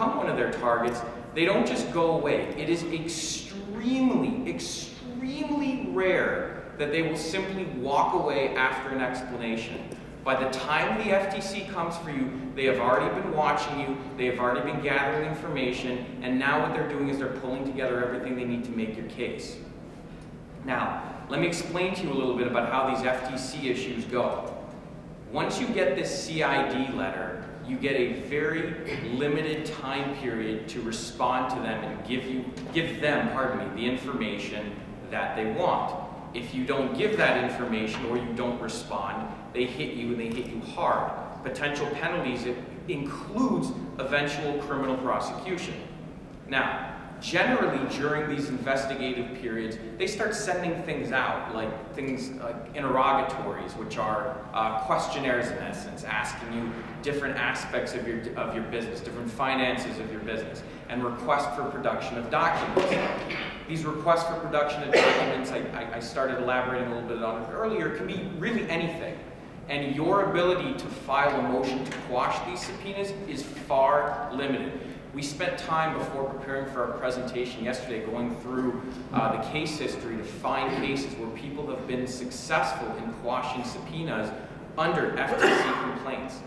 become one of their targets, they don't just go away. It is extremely, extremely rare that they will simply walk away after an explanation. By the time the FTC comes for you, they have already been watching you, they have already been gathering information, and now what they're doing is they're pulling together everything they need to make your case. Now, let me explain to you a little bit about how these FTC issues go. Once you get this CID letter, you get a very limited time period to respond to them and give them the information that they want. If you don't give that information or you don't respond, they hit you and they hit you hard. Potential penalties, it includes eventual criminal prosecution. Now, generally during these investigative periods, they start sending things out, like things like interrogatories, which are questionnaires in essence, asking you different aspects of your business, different finances of your business, and request for production of documents. These requests for production of documents, I started elaborating a little bit on it earlier, can be really anything. And your ability to file a motion to quash these subpoenas is far limited. We spent time before preparing for our presentation yesterday going through the case history to find cases where people have been successful in quashing subpoenas under FTC complaints.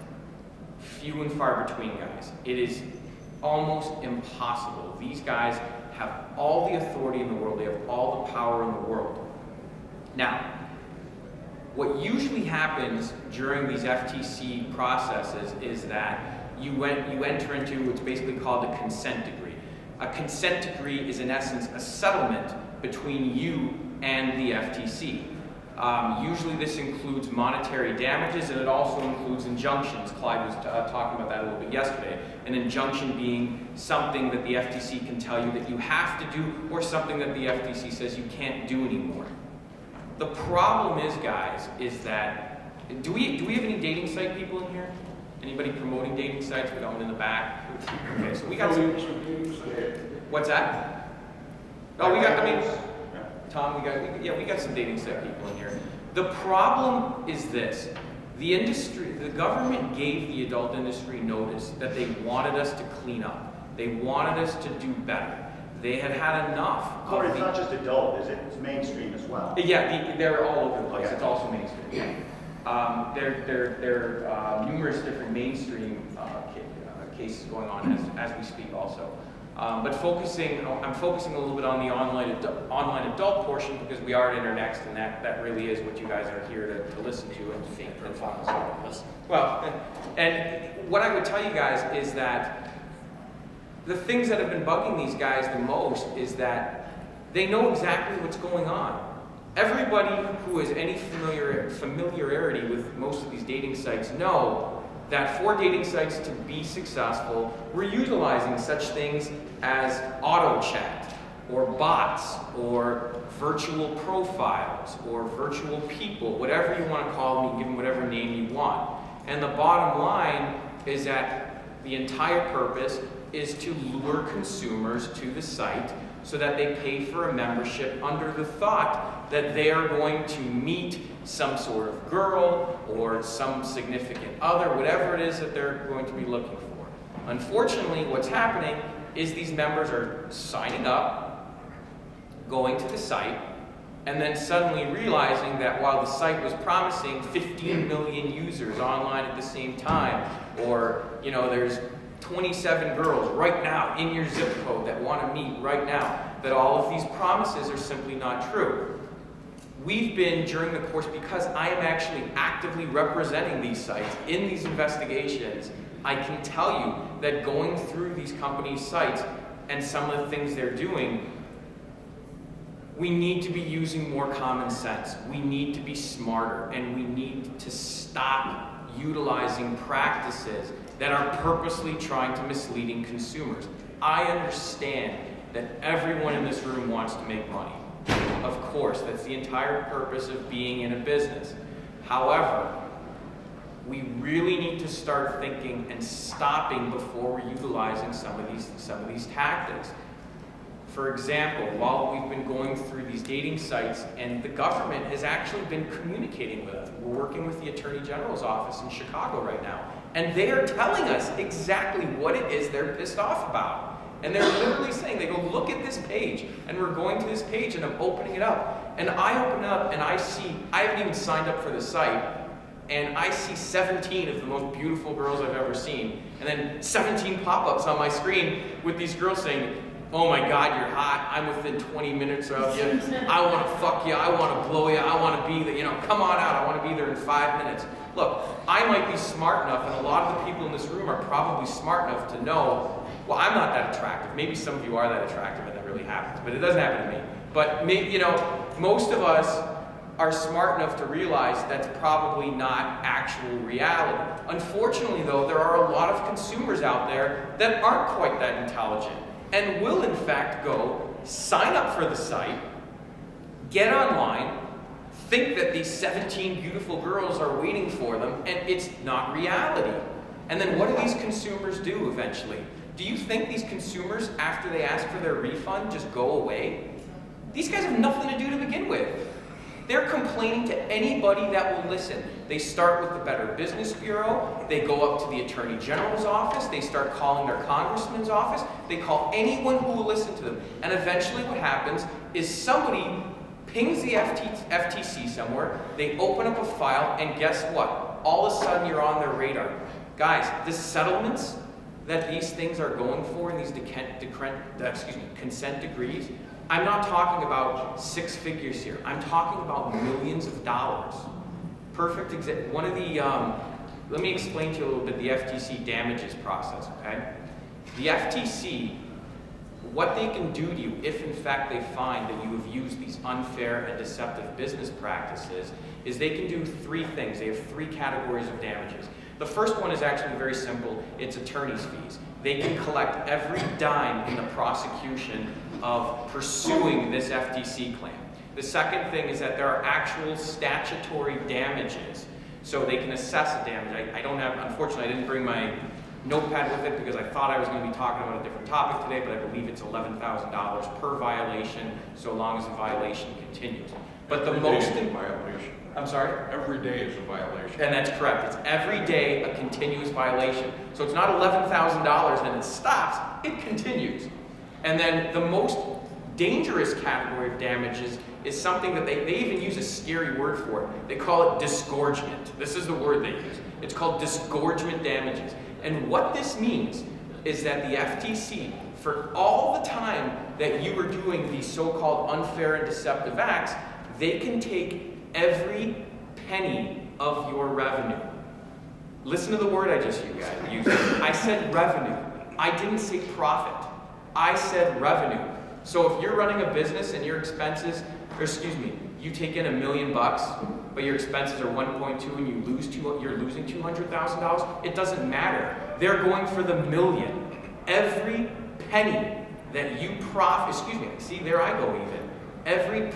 Few and far between, guys. It is almost impossible. These guys have all the authority in the world. They have all the power in the world. Now, what usually happens during these FTC processes is that you enter into what's basically called a consent decree. A consent decree is in essence a settlement between you and the FTC. Usually this includes monetary damages, and it also includes injunctions. Clyde was talking about that a little bit yesterday. An injunction being something that the FTC can tell you that you have to do, or something that the FTC says you can't do anymore. The problem is, guys, is that, do we have any dating site people in here? Anybody promoting dating sites? We got one in the back. Okay, so we got some. What's that? Oh, we got, Tom, we got some dating site people in here. The problem is this. The government gave the adult industry notice that they wanted us to clean up. They wanted us to do better. They had had enough. But it's not just adult, is it? It's mainstream as well. Yeah, they're all over the place. Okay. It's also mainstream. There are numerous different mainstream cases going on as we speak also. But I'm focusing a little bit on the online adult portion because we are at Internext, and that really is what you guys are here to listen to and fake profiles. Well, and what I would tell you guys is that the things that have been bugging these guys the most is that they know exactly what's going on. Everybody who has any familiarity with most of these dating sites know that for dating sites to be successful, we're utilizing such things as auto chat, or bots, or virtual profiles, or virtual people, whatever you want to call them, you give them whatever name you want. And the bottom line is that the entire purpose is to lure consumers to the site so that they pay for a membership under the thought that they are going to meet some sort of girl or some significant other, whatever it is that they're going to be looking for. Unfortunately, what's happening is these members are signing up, going to the site, and then suddenly realizing that while the site was promising 15 million users online at the same time, or there's 27 girls right now in your zip code that want to meet right now, that all of these promises are simply not true. We've been, during the course, because I am actually actively representing these sites in these investigations, I can tell you that going through these companies' sites and some of the things they're doing, we need to be using more common sense. We need to be smarter, and we need to stop utilizing practices that are purposely trying to misleading consumers. I understand that everyone in this room wants to make money. Of course, that's the entire purpose of being in a business. However, we really need to start thinking and stopping before we're utilizing some of these tactics. For example, while we've been going through these dating sites, and the government has actually been communicating with us. We're working with the Attorney General's office in Chicago right now, And they are telling us exactly what it is they're pissed off about. And they're literally saying, they go, look at this page. And we're going to this page and I'm opening it up. And I open it up and I see, I haven't even signed up for the site. And I see 17 of the most beautiful girls I've ever seen. And then 17 pop-ups on my screen with these girls saying, oh my God, you're hot. I'm within 20 minutes of you. I want to fuck you. I want to blow you. I want to be there. Come on out. I want to be there in 5 minutes. Look, I might be smart enough, and a lot of the people in this room are probably smart enough to know, well, I'm not that attractive. Maybe some of you are that attractive and that really happens, but it doesn't happen to me. But maybe, most of us are smart enough to realize that's probably not actual reality. Unfortunately, though, there are a lot of consumers out there that aren't quite that intelligent and will, in fact, go sign up for the site, get online, think that these 17 beautiful girls are waiting for them, and it's not reality. And then what do these consumers do eventually? Do you think these consumers, after they ask for their refund, just go away? These guys have nothing to do to begin with. They're complaining to anybody that will listen. They start with the Better Business Bureau, they go up to the Attorney General's office, they start calling their congressman's office, they call anyone who will listen to them. And eventually what happens is somebody pings the FTC somewhere, they open up a file, and guess what? All of a sudden you're on their radar. Guys, the settlements that these things are going for in these consent decrees, I'm not talking about 6 figures here. I'm talking about millions of dollars. Perfect example. One of the, let me explain to you a little bit the FTC damages process, okay? The FTC, what they can do to you if in fact they find that you have used these unfair and deceptive business practices is they can do 3 things. They have 3 categories of damages. The first one is actually very simple. It's attorney's fees. They can collect every dime in the prosecution of pursuing this FTC claim. The second thing is that there are actual statutory damages. So they can assess a damage. I don't have, unfortunately, I didn't bring my notepad with it because I thought I was going to be talking about a different topic today, but I believe it's $11,000 per violation so long as the violation continues. But the most violation. I'm sorry? Every day is a violation. And that's correct. It's every day a continuous violation. So it's not $11,000 and it stops, it continues. And then the most dangerous category of damages is something that they even use a scary word for it. They call it disgorgement. This is the word they use. It's called disgorgement damages. And what this means is that the FTC, for all the time that you were doing these so-called unfair and deceptive acts, they can take every penny of your revenue. Listen to the word I just used. I said revenue. I didn't say profit. I said revenue. So if you're running a business and your expenses, you take in $1 million, but your expenses are 1.2 and you're losing $200,000, it doesn't matter. They're going for the million. Every penny that you see, there I go even. Every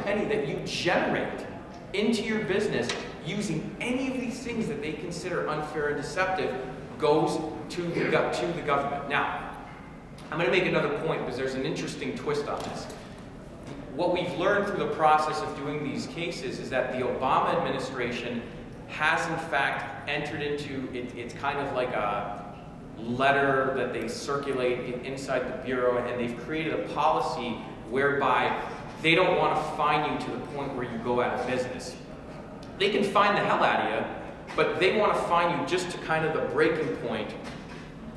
penny that you generate into your business using any of these things that they consider unfair and deceptive goes to the government. Now, I'm going to make another point because there's an interesting twist on this. What we've learned through the process of doing these cases is that the Obama administration has in fact entered into, it's kind of like a letter that they circulate inside the Bureau, and they've created a policy whereby they don't want to fine you to the point where you go out of business. They can fine the hell out of you, but they want to fine you just to kind of the breaking point.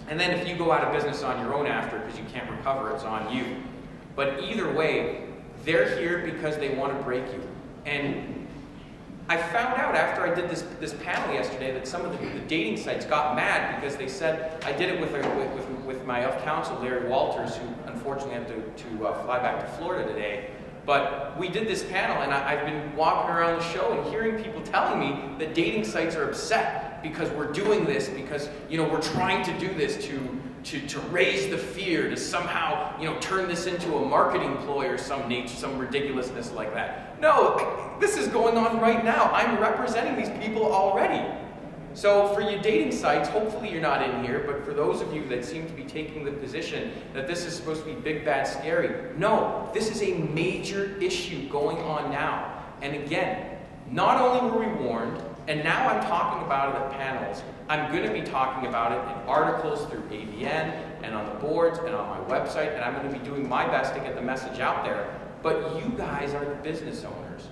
And then if you go out of business on your own after because you can't recover, it's on you. But either way, they're here because they want to break you. And I found out after I did this panel yesterday that some of the dating sites got mad because they said, I did it with my counsel, Larry Walters, who unfortunately had to fly back to Florida today. But we did this panel, and I've been walking around the show and hearing people telling me that dating sites are upset because we're doing this, because we're trying to do this to raise the fear, to somehow turn this into a marketing ploy or some ridiculousness like that. No, this is going on right now. I'm representing these people already. So for you dating sites, hopefully you're not in here, but for those of you that seem to be taking the position that this is supposed to be big, bad, scary, no, this is a major issue going on now. And again, not only were we warned, And now I'm talking about it at panels. I'm going to be talking about it in articles through AVN and on the boards and on my website, and I'm going to be doing my best to get the message out there. But you guys are the business owners.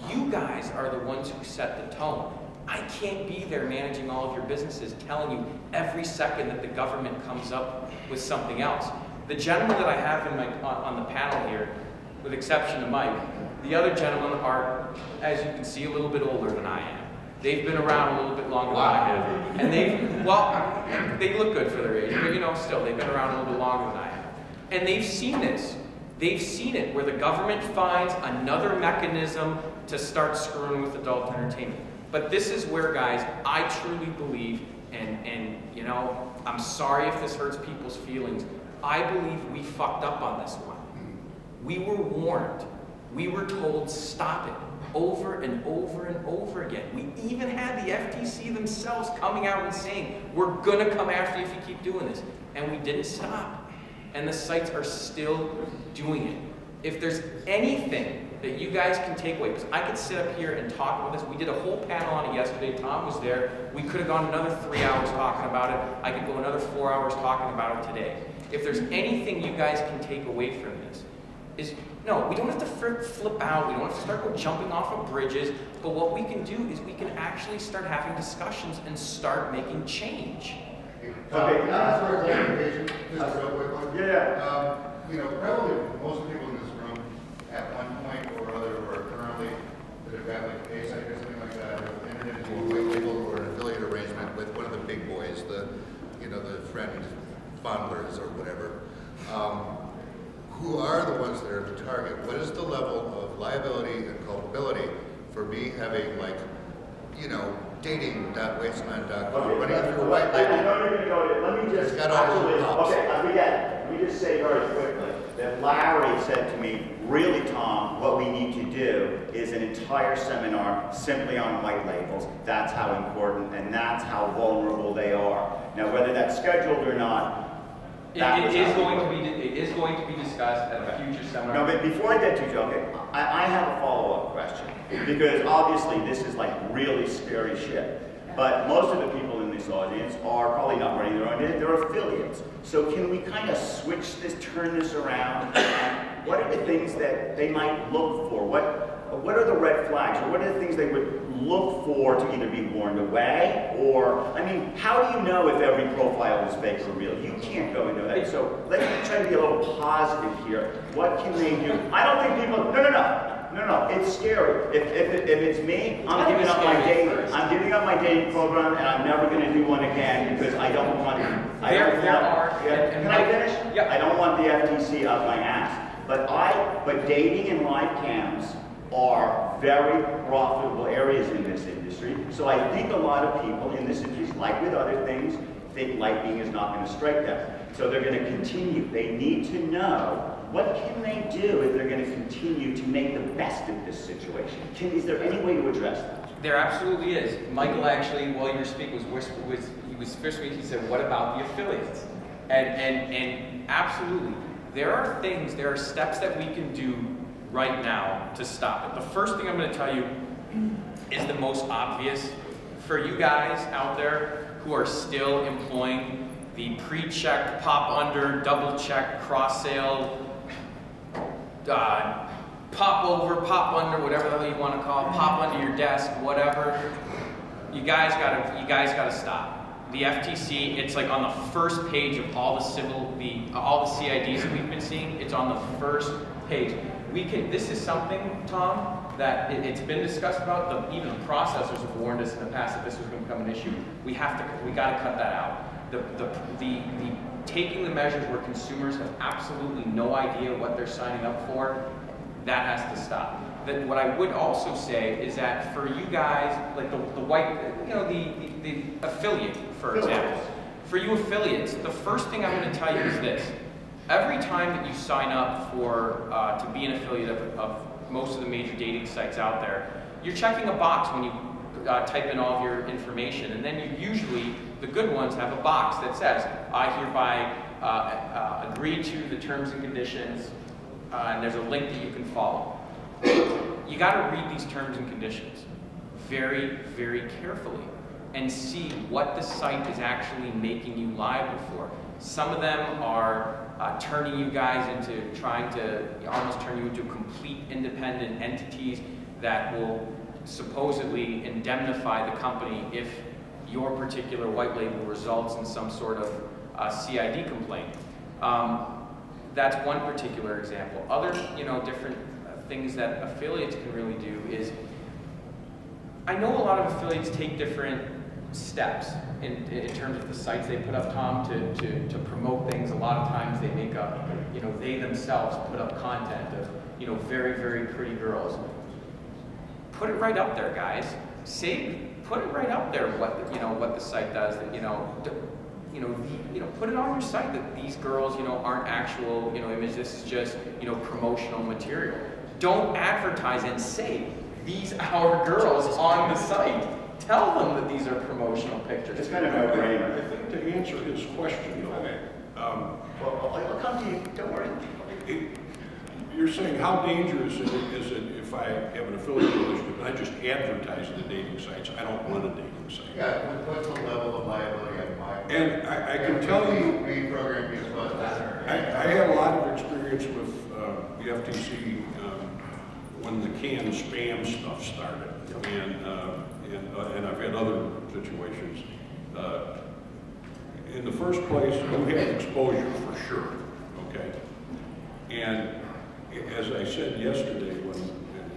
You guys are the ones who set the tone. I can't be there managing all of your businesses, telling you every second that the government comes up with something else. The gentleman that I have on the panel here, with exception of Mike, the other gentlemen are, as you can see, a little bit older than I am. They've been around a little bit longer than I have. And they look good for their age, but still, they've been around a little bit longer than I have. And they've seen this. They've seen it where the government finds another mechanism to start screwing with adult entertainment. But this is where, guys, I truly believe, and I'm sorry if this hurts people's feelings, I believe we fucked up on this one. We were warned. We were told, stop it, over and over and over again. We even had the FTC themselves coming out and saying, we're gonna come after you if you keep doing this. And we didn't stop. And the sites are still doing it. If there's anything that you guys can take away, because I could sit up here and talk about this. We did a whole panel on it yesterday. Tom was there. We could have gone another 3 hours talking about it. I could go another 4 hours talking about it today. If there's anything you guys can take away from this, is no, we don't have to flip out. We don't have to start jumping off of bridges. But what we can do is we can actually start having discussions and start making change. Okay, can I ask for a clarification? Just real quickly. Yeah. Probably most people in this room at one point or other or currently that have got like a site or something like that, have entered into a white label or an affiliate arrangement with one of the big boys, the friend fondlers or whatever. Who are the ones that are the target? What is the level of liability and culpability for me having dating.wasteland.com running through a white I label? know you're going to go there. Let me just It's got all those props. okay, I forget. Let me just say very quickly that Larry said to me, really, Tom, what we need to do is an entire seminar simply on white labels. That's how important and that's how vulnerable they are. Now, whether that's scheduled or not, It is going to be discussed at a future seminar. no, but before I get to Joe, okay, I have a follow-up question. Because obviously this is like really scary shit. But most of the people in this audience are probably not running their own, they're affiliates. So can we kind of turn this around? What are the things that they might look for? What are the red flags? Or what are the things they would look for to either be warned away or, how do you know if every profile is fake or real? You can't go into that. So let's try to be a little positive here. What can they do? I don't think people, no, it's scary. If it's me, I'm giving up my dating. I'm giving up my dating program and I'm never going to do one again because I don't want to. Can I finish? Yeah. I don't want the FTC up my ass. But dating and live cams are very profitable areas in this industry. So I think a lot of people in this industry, like with other things, think lightning is not going to strike them. So they're going to continue. They need to know what can they do if they're going to continue to make the best of this situation. Is there any way to address that? There absolutely is. Michael actually, while you were speaking, he said, what about the affiliates? And absolutely, there are steps that we can do right now to stop it. The first thing I'm going to tell you is the most obvious. For you guys out there who are still employing the pre-check, pop under, double check, cross sale, pop over, pop under, whatever the hell you want to call it, pop under your desk, whatever. You guys gotta stop. The FTC, it's like on the first page of all the CIDs that we've been seeing. It's on the first page. This is something, Tom, that it's been discussed about. Even the processors have warned us in the past that this was going to become an issue. We got to cut that out. The taking the measures where consumers have absolutely no idea what they're signing up for, that has to stop. What I would also say is that for you guys, like the affiliate, for example, for you affiliates, the first thing I'm going to tell you is this. Every time that you sign up to be an affiliate of most of the major dating sites out there, you're checking a box when you type in all of your information, and then you usually, the good ones have a box that says, I hereby agree to the terms and conditions, and there's a link that you can follow. You got to read these terms and conditions. very, very carefully and see what the site is actually making you liable for. Some of them are turning you guys into trying to almost turn you into complete independent entities that will supposedly indemnify the company if your particular white label results in some sort of CID complaint. That's one particular example. Other, different things that affiliates can really do is, I know a lot of affiliates take different steps in terms of the sites they put up, Tom, to promote things. A lot of times they make up, they themselves put up content of, very, very pretty girls. Put it right up there, guys. Put it right up there what the site does. That put it on your site that these girls, aren't actual, images. This is just, promotional material. Don't advertise and say these are girls on the site. Tell them that these are promotional pictures. It's kind of no brainer. I think to answer his question, though, Well, I'll come to you. Don't worry. you're saying how dangerous is it if I have an affiliate relationship and I just advertise the dating sites? I don't run a dating site. Yeah, what's the level of liability on my? And I can tell you, We program these buses. I had a lot of experience with the FTC when the canned spam stuff started, and I've had other situations. In the first place, you have exposure for sure, okay? And as I said yesterday when in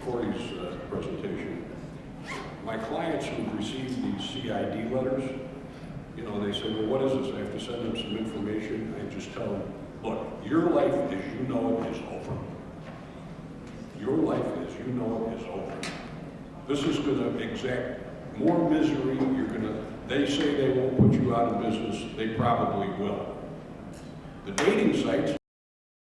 Corey's presentation, my clients who've received these CID letters, they say, well, what is this? I have to send them some information. I just tell them, look, your life as you know it is over. Your life as you know it is over. This is going to exact more misery. They say they won't put you out of business. They probably will. The dating sites